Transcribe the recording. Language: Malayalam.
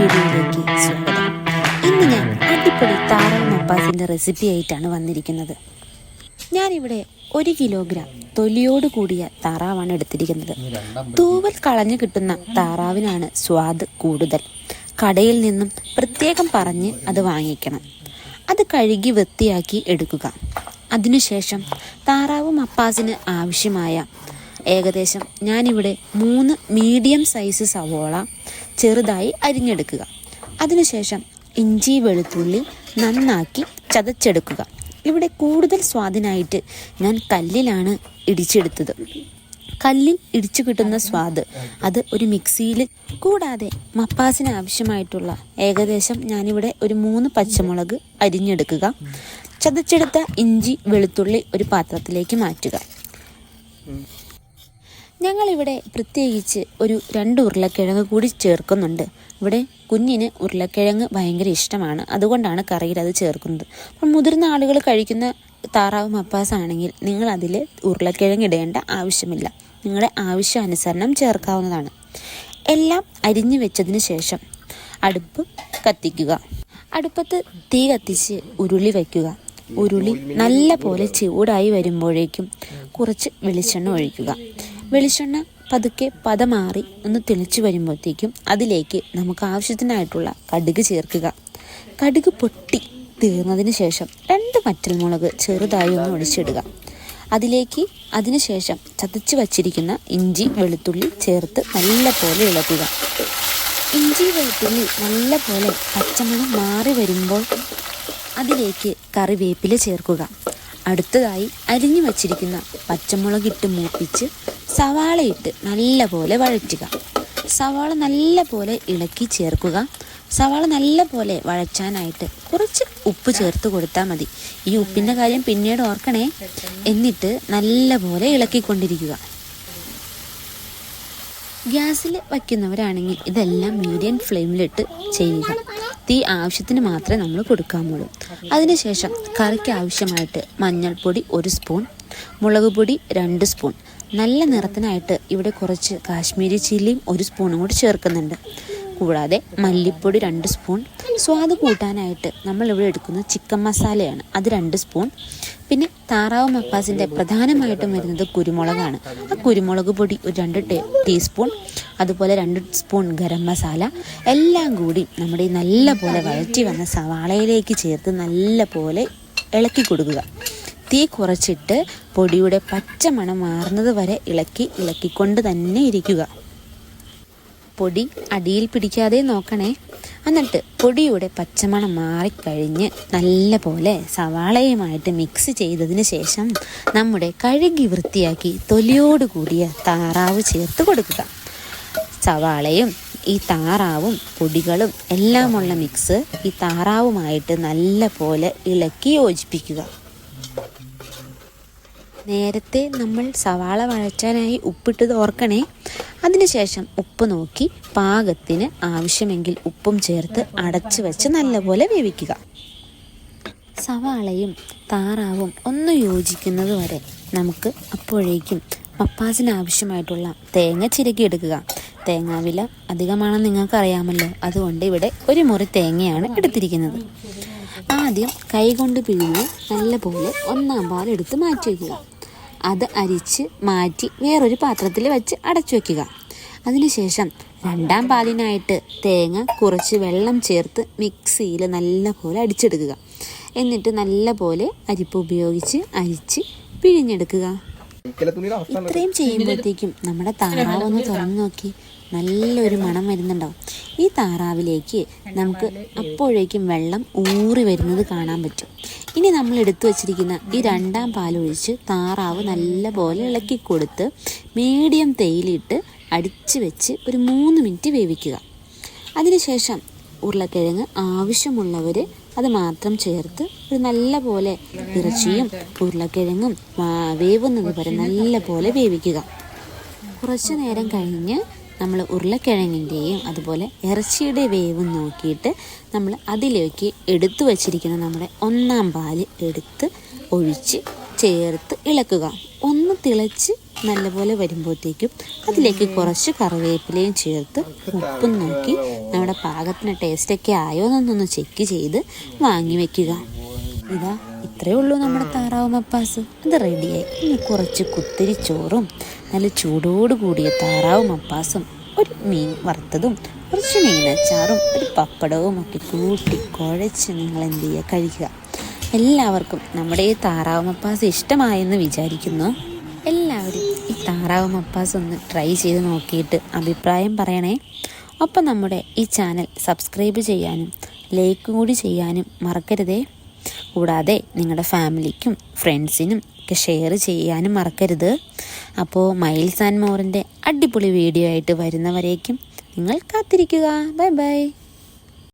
വീഡിയോയിലേക്ക് സ്വാഗതം. ഇന്ന് ഞാൻ അടിപൊളി താറാവ് മപ്പാസിൻ്റെ റെസിപ്പി ആയിട്ടാണ് വന്നിരിക്കുന്നത്. ഞാനിവിടെ 1 കിലോഗ്രാം തൊലിയോട് കൂടിയ താറാവാണ് എടുത്തിരിക്കുന്നത്. തൂവൽ കളഞ്ഞു കിട്ടുന്ന താറാവിനാണ് സ്വാദ് കൂടുതൽ. കടയിൽ നിന്നും പ്രത്യേകം പറഞ്ഞ് അത് വാങ്ങിക്കണം. അത് കഴുകി വൃത്തിയാക്കി എടുക്കുക. അതിനുശേഷം താറാവ് മപ്പാസിന് ആവശ്യമായ ഏകദേശം ഞാനിവിടെ 3 മീഡിയം സൈസ് സവോള ചെറുതായി അരിഞ്ഞെടുക്കുക. അതിനുശേഷം ഇഞ്ചി വെളുത്തുള്ളി നന്നാക്കി ചതച്ചെടുക്കുക. ഇവിടെ കൂടുതൽ സ്വാദിനായിട്ട് ഞാൻ കല്ലിലാണ് ഇടിച്ചെടുത്തത്. കല്ലിൽ ഇടിച്ചു കിട്ടുന്ന സ്വാദ് അത് ഒരു മിക്സിയിൽ. കൂടാതെ മപ്പാസിന് ആവശ്യമായിട്ടുള്ള ഏകദേശം ഞാനിവിടെ ഒരു 3 പച്ചമുളക് അരിഞ്ഞെടുക്കുക. ചതച്ചെടുത്ത ഇഞ്ചി വെളുത്തുള്ളി ഒരു പാത്രത്തിലേക്ക് മാറ്റുക. ഞങ്ങളിവിടെ പ്രത്യേകിച്ച് ഒരു 2 ഉരുളക്കിഴങ്ങ് കൂടി ചേർക്കുന്നുണ്ട്. ഇവിടെ കുഞ്ഞിന് ഉരുളക്കിഴങ്ങ് ഭയങ്കര ഇഷ്ടമാണ്, അതുകൊണ്ടാണ് കറിയിൽ അത് ചേർക്കുന്നത്. അപ്പം മുതിർന്ന ആളുകൾ കഴിക്കുന്ന താറാവ് മപ്പാസ് ആണെങ്കിൽ നിങ്ങൾ അതിൽ ഉരുളക്കിഴങ്ങ് ഇടേണ്ട ആവശ്യമില്ല. നിങ്ങളുടെ ആവശ്യാനുസരണം ചേർക്കാവുന്നതാണ്. എല്ലാം അരിഞ്ഞു വെച്ചതിന് ശേഷം അടുപ്പ് കത്തിക്കുക. അടുപ്പത്ത് തീ കത്തിച്ച് ഉരുളി വയ്ക്കുക. ഉരുളി നല്ല പോലെ ചൂടായി വരുമ്പോഴേക്കും കുറച്ച് വെളിച്ചെണ്ണ ഒഴിക്കുക. വെളിച്ചെണ്ണ പതുക്കെ പദമാറി ഒന്ന് തെളിച്ചു വരുമ്പോഴത്തേക്കും അതിലേക്ക് നമുക്ക് ആവശ്യത്തിനായിട്ടുള്ള കടുക് ചേർക്കുക. കടുക് പൊട്ടി തീർന്നതിന് ശേഷം 2 വറ്റൽമുളക് ചെറുതായി ഒന്ന് ഒഴിച്ചിടുക. അതിനുശേഷം ചതച്ച് വച്ചിരിക്കുന്ന ഇഞ്ചി വെളുത്തുള്ളി ചേർത്ത് നല്ല പോലെ ഇളക്കുക. ഇഞ്ചി വെളുത്തുള്ളി നല്ല പോലെ പച്ചമണം മാറി വരുമ്പോൾ അതിലേക്ക് കറിവേപ്പില ചേർക്കുക. അടുത്തതായി അരിഞ്ഞു വച്ചിരിക്കുന്ന പച്ചമുളകിട്ട് മൂപ്പിച്ച് സവാളയിട്ട് നല്ല പോലെ വഴറ്റുക. സവാള നല്ല പോലെ ഇളക്കി ചേർക്കുക. സവാള നല്ല പോലെ വഴച്ചാനായിട്ട് കുറച്ച് ഉപ്പ് ചേർത്ത് കൊടുത്താൽ മതി. ഈ ഉപ്പിൻ്റെ കാര്യം പിന്നീട് ഓർക്കണേ. എന്നിട്ട് നല്ല പോലെ ഇളക്കിക്കൊണ്ടിരിക്കുക. ഗ്യാസിൽ വയ്ക്കുന്നവരാണെങ്കിൽ ഇതെല്ലാം മീഡിയം ഫ്ലെയിമിലിട്ട് ചെയ്യുക. തീ ആവശ്യത്തിന് മാത്രമേ നമ്മൾ കൊടുക്കാമുള്ളൂ. അതിനുശേഷം കറിക്ക് ആവശ്യമായിട്ട് മഞ്ഞൾപ്പൊടി 1 സ്പൂൺ, മുളക് പൊടി 2 സ്പൂൺ, നല്ല നിറത്തിനായിട്ട് ഇവിടെ കുറച്ച് കാശ്മീരി ചില്ലിയും 1 സ്പൂണും കൂടി ചേർക്കുന്നുണ്ട്. കൂടാതെ മല്ലിപ്പൊടി 2 സ്പൂൺ, സ്വാദ് കൂട്ടാനായിട്ട് നമ്മളിവിടെ എടുക്കുന്നത് ചിക്കൻ മസാലയാണ്, അത് 2 സ്പൂൺ. പിന്നെ താറാവ് മപ്പാസിൻ്റെ പ്രധാനമായിട്ടും വരുന്നത് കുരുമുളകാണ്. ആ കുരുമുളക് പൊടി ഒരു 2 ടീസ്പൂൺ, അതുപോലെ 2 സ്പൂൺ ഗരം മസാല, എല്ലാം കൂടി നമ്മുടെ ഈ നല്ല പോലെ വഴറ്റി വന്ന സവാളയിലേക്ക് ചേർത്ത് നല്ല പോലെ ഇളക്കി കൊടുക്കുക. തീ കുറച്ചിട്ട് പൊടിയുടെ പച്ചമണം മാറുന്നത് വരെ ഇളക്കിക്കൊണ്ട് തന്നെ ഇരിക്കുക. പൊടി അടിയിൽ പിടിക്കാതെ നോക്കണേ. എന്നിട്ട് പൊടിയുടെ പച്ചമണം മാറിക്കഴിഞ്ഞ് നല്ല പോലെ സവാളയുമായിട്ട് മിക്സ് ചെയ്തതിന് ശേഷം നമ്മുടെ കഴുകി വൃത്തിയാക്കി തൊലിയോട് കൂടിയ താറാവ് ചേർത്ത് കൊടുക്കുക. സവാളയും ഈ താറാവും പൊടികളും എല്ലാമുള്ള മിക്സ് ഈ താറാവുമായിട്ട് നല്ല പോലെ ഇളക്കി യോജിപ്പിക്കുക. നേരത്തെ നമ്മൾ സവാള വഴറ്റാനായി ഉപ്പിട്ടത് ഓർക്കണേ. അതിനുശേഷം ഉപ്പ് നോക്കി പാകത്തിന് ആവശ്യമെങ്കിൽ ഉപ്പും ചേർത്ത് അടച്ചു വെച്ച് നല്ലപോലെ വേവിക്കുക. സവാളയും താറാവും ഒന്ന് യോജിക്കുന്നത് വരെ നമുക്ക് അപ്പോഴേക്കും മപ്പാസിന് ആവശ്യമായിട്ടുള്ള തേങ്ങ ചിരകിയെടുക്കുക. തേങ്ങാവില അധികമാണെന്ന് നിങ്ങൾക്കറിയാമല്ലോ, അതുകൊണ്ട് ഇവിടെ 1 മുറി തേങ്ങയാണ് എടുത്തിരിക്കുന്നത്. ആദ്യം കൈകൊണ്ട് പിഴിഞ്ഞ് നല്ലപോലെ 1-ാം പാൽ എടുത്ത് മാറ്റി വയ്ക്കുക. അത് അരിച്ച് മാറ്റി വേറൊരു പാത്രത്തിൽ വെച്ച് അടച്ചു വയ്ക്കുക. അതിനുശേഷം 2-ാം പാലിനായിട്ട് തേങ്ങ കുറച്ച് വെള്ളം ചേർത്ത് മിക്സിയിൽ നല്ല പോലെ അടിച്ചെടുക്കുക. എന്നിട്ട് നല്ല പോലെ അരിപ്പ് ഉപയോഗിച്ച് അരിച്ച് പിഴിഞ്ഞെടുക്കുക. ഇത്രയും ചെയ്യുമ്പോഴത്തേക്കും നമ്മുടെ താറാവ് ഒന്ന് തുറന്നു നോക്കി നല്ലൊരു മണം വരുന്നുണ്ടാവും. ഈ താറാവിലേക്ക് നമുക്ക് അപ്പോഴേക്കും വെള്ളം ഊറി വരുന്നത് കാണാൻ പറ്റും. ഇനി നമ്മൾ എടുത്തു വച്ചിരിക്കുന്ന ഈ 2-ാം പാലൊഴിച്ച് താറാവ് നല്ല പോലെ ഇളക്കി കൊടുത്ത് മീഡിയം തീയിലിട്ട് അടിച്ച് വെച്ച് ഒരു 3 മിനിറ്റ് വേവിക്കുക. അതിനുശേഷം ഉരുളക്കിഴങ്ങ് ആവശ്യമുള്ളവർ അത് മാത്രം ചേർത്ത് ഒരു നല്ല പോലെ ഇറച്ചിയും ഉരുളക്കിഴങ്ങും വേവുന്നത് വരെ നല്ല പോലെ വേവിക്കുക. കുറച്ച് നേരം കഴിഞ്ഞ് നമ്മൾ ഉരുളക്കിഴങ്ങിൻ്റെയും അതുപോലെ ഇറച്ചിയുടെ വേവും നോക്കിയിട്ട് നമ്മൾ അതിലേക്ക് എടുത്തു വച്ചിരിക്കുന്ന നമ്മുടെ 1-ാം പാല് എടുത്ത് ഒഴിച്ച് ചേർത്ത് ഇളക്കുക. ഒന്ന് തിളച്ച് നല്ലപോലെ വരുമ്പോഴത്തേക്കും അതിലേക്ക് കുറച്ച് കറിവേപ്പിലയും ചേർത്ത് ഉപ്പും നോക്കി നമ്മുടെ പാകത്തിന് ടേസ്റ്റൊക്കെ ആയോ എന്നൊന്ന് ചെക്ക് ചെയ്ത് വാങ്ങി വെക്കുക. ഇതാ ഇത്രയേ ഉള്ളൂ നമ്മുടെ താറാവ് മപ്പാസ്. അത് റെഡിയായി. ഇനി കുറച്ച് കുത്തിരി ചോറും നല്ല ചൂടോട് കൂടിയ താറാവ് മപ്പാസും ഒരു മീൻ വറുത്തതും കുറച്ച് മീനച്ചാറും ഒരു പപ്പടവും ഒക്കെ കൂട്ടി കുഴച്ച് നിങ്ങൾ എന്ത് ചെയ്യുക, കഴിക്കുക. എല്ലാവർക്കും നമ്മുടെ ഈ താറാവ് മപ്പാസ് ഇഷ്ടമായെന്ന് വിചാരിക്കുന്നു. എല്ലാവരും ഈ താറാവ് മപ്പാസ് ഒന്ന് ട്രൈ ചെയ്ത് നോക്കിയിട്ട് അഭിപ്രായം പറയണേ. ഒപ്പം നമ്മുടെ ഈ ചാനൽ സബ്സ്ക്രൈബ് ചെയ്യാനും ലൈക്ക് കൂടി ചെയ്യാനും മറക്കരുതേ. കൂടാതെ നിങ്ങളുടെ ഫാമിലിക്കും ഫ്രണ്ട്സിനും ഒക്കെ ഷെയർ ചെയ്യാനും മറക്കരുത്. അപ്പോൾ മൈൽസ് ആൻഡ് മോറിൻ്റെ അടിപൊളി വീഡിയോ ആയിട്ട് വരുന്നവരേക്കും നിങ്ങൾ കാത്തിരിക്കുക. Bye bye.